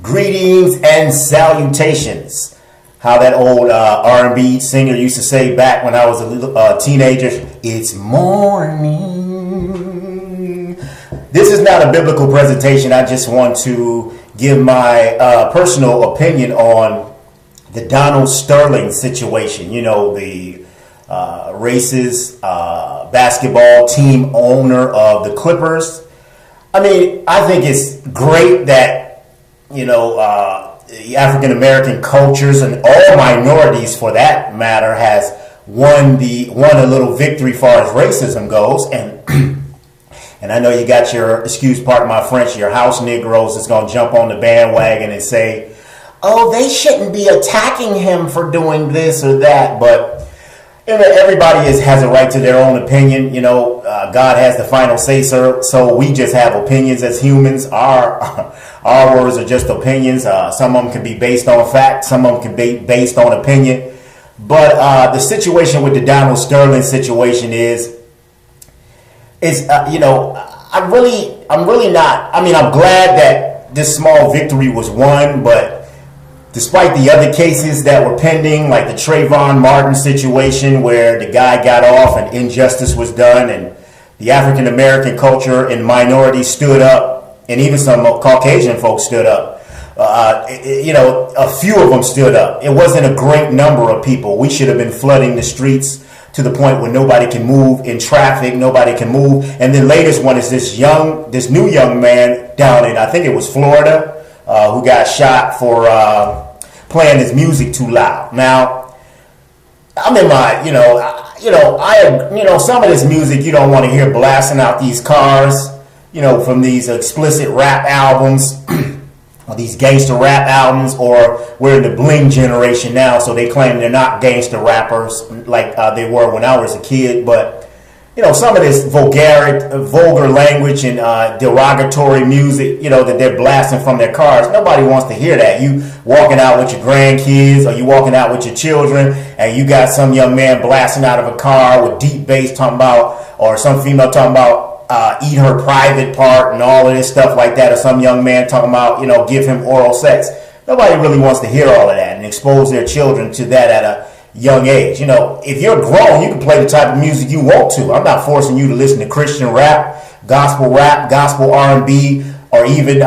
Greetings and salutations. How that old R&B singer used to say back when I was a little teenager, it's morning. This is not a biblical presentation. I just want to give my personal opinion on the Donald Sterling situation. You know, the racist basketball team owner of the Clippers. I mean, I think it's great that African American cultures and all minorities, for that matter, has won a little victory far as racism goes. And and I know you got your, excuse pardon my French, your house Negroes that's gonna jump on the bandwagon and say, "Oh, they shouldn't be attacking him for doing this or that." But everybody has a right to their own opinion. God has the final say, sir. So we just have opinions as humans. Our words are just opinions. Some of them can be based on fact. Some of them can be based on opinion. But the situation with the Donald Sterling situation I'm really not. I mean, I'm glad that this small victory was won, but despite the other cases that were pending, like the Trayvon Martin situation where the guy got off and injustice was done and the African American culture and minorities stood up, and even some Caucasian folks stood up. A few of them stood up. It wasn't a great number of people. We should have been flooding the streets to the point where nobody can move in traffic, nobody can move. And the latest one is this new young man down in, I think it was Florida, who got shot for playing his music too loud. Now, I'm in my, some of this music you don't want to hear blasting out these cars, from these explicit rap albums, or these gangster rap albums, or we're in the bling generation now, so they claim they're not gangster rappers like they were when I was a kid. But some of this vulgar language and derogatory music, that they're blasting from their cars. Nobody wants to hear that. You walking out with your grandkids, or you walking out with your children, and you got some young man blasting out of a car with deep bass talking about, or some female talking about eat her private part and all of this stuff like that, or some young man talking about, give him oral sex. Nobody really wants to hear all of that and expose their children to that at a young age. If you're grown, you can play the type of music you want to. I'm not forcing you to listen to Christian rap, gospel R&B, or even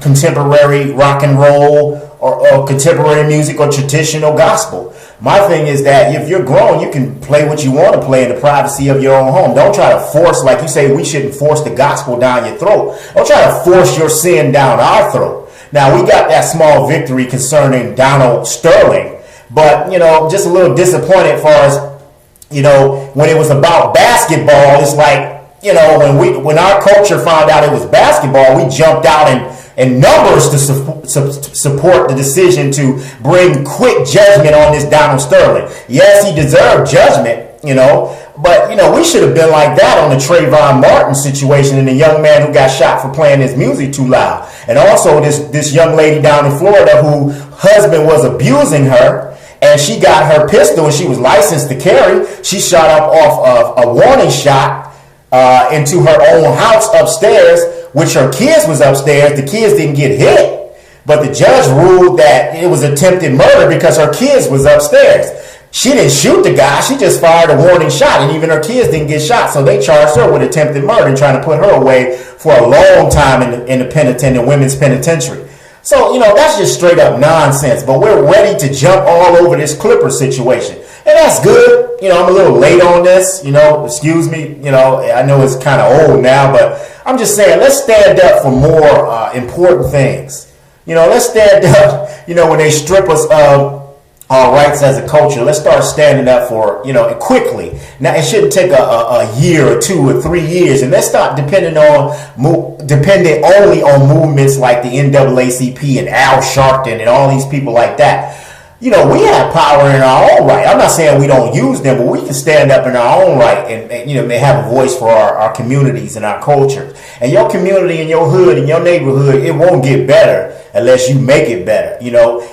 contemporary rock and roll, or contemporary music, or traditional gospel. My thing is that if you're grown, you can play what you want to play in the privacy of your own home. Don't try to force, like you say, we shouldn't force the gospel down your throat. Don't try to force your sin down our throat. Now, we got that small victory concerning Donald Sterling, but, just a little disappointed as far as, when it was about basketball. It's like, when our culture found out it was basketball, we jumped out in numbers to support the decision to bring quick judgment on this Donald Sterling. Yes, he deserved judgment, but, we should have been like that on the Trayvon Martin situation and the young man who got shot for playing his music too loud. And also this young lady down in Florida whose husband was abusing her, and she got her pistol and she was licensed to carry. She shot up off of a warning shot into her own house upstairs, which her kids was upstairs. The kids didn't get hit, but the judge ruled that it was attempted murder because her kids was upstairs. She didn't shoot the guy. She just fired a warning shot, and even her kids didn't get shot. So they charged her with attempted murder and trying to put her away for a long time in the women's penitentiary. So, that's just straight up nonsense. But we're ready to jump all over this Clipper situation. And that's good. I'm a little late on this, excuse me. I know it's kind of old now, but I'm just saying, let's stand up for more important things. Let's stand up, when they strip us of our rights as a culture. Let's start standing up for, quickly. Now, it shouldn't take a year or 2 or 3 years. And let's start depending only on movements like the NAACP and Al Sharpton and all these people like that. We have power in our own right. I'm not saying we don't use them, but we can stand up in our own right and may have a voice for our communities and our culture. And your community and your hood and your neighborhood, it won't get better unless you make it better,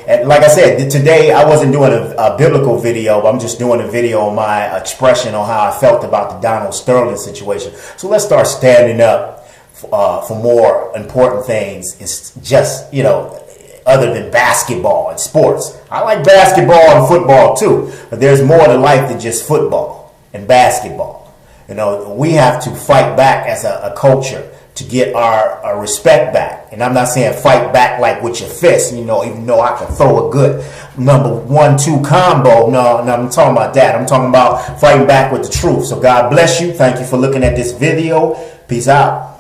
And like I said, today I wasn't doing a biblical video, but I'm just doing a video on my expression on how I felt about the Donald Sterling situation. So let's start standing up for more important things. It's just, other than basketball and sports. I like basketball and football too, but there's more to life than just football and basketball. You know, we have to fight back as a culture to get our respect back. And I'm not saying fight back like with your fist, you know, even though I can throw a good number 1-2 combo. No, I'm talking about that. I'm talking about fighting back with the truth. So God bless you. Thank you for looking at this video. Peace out.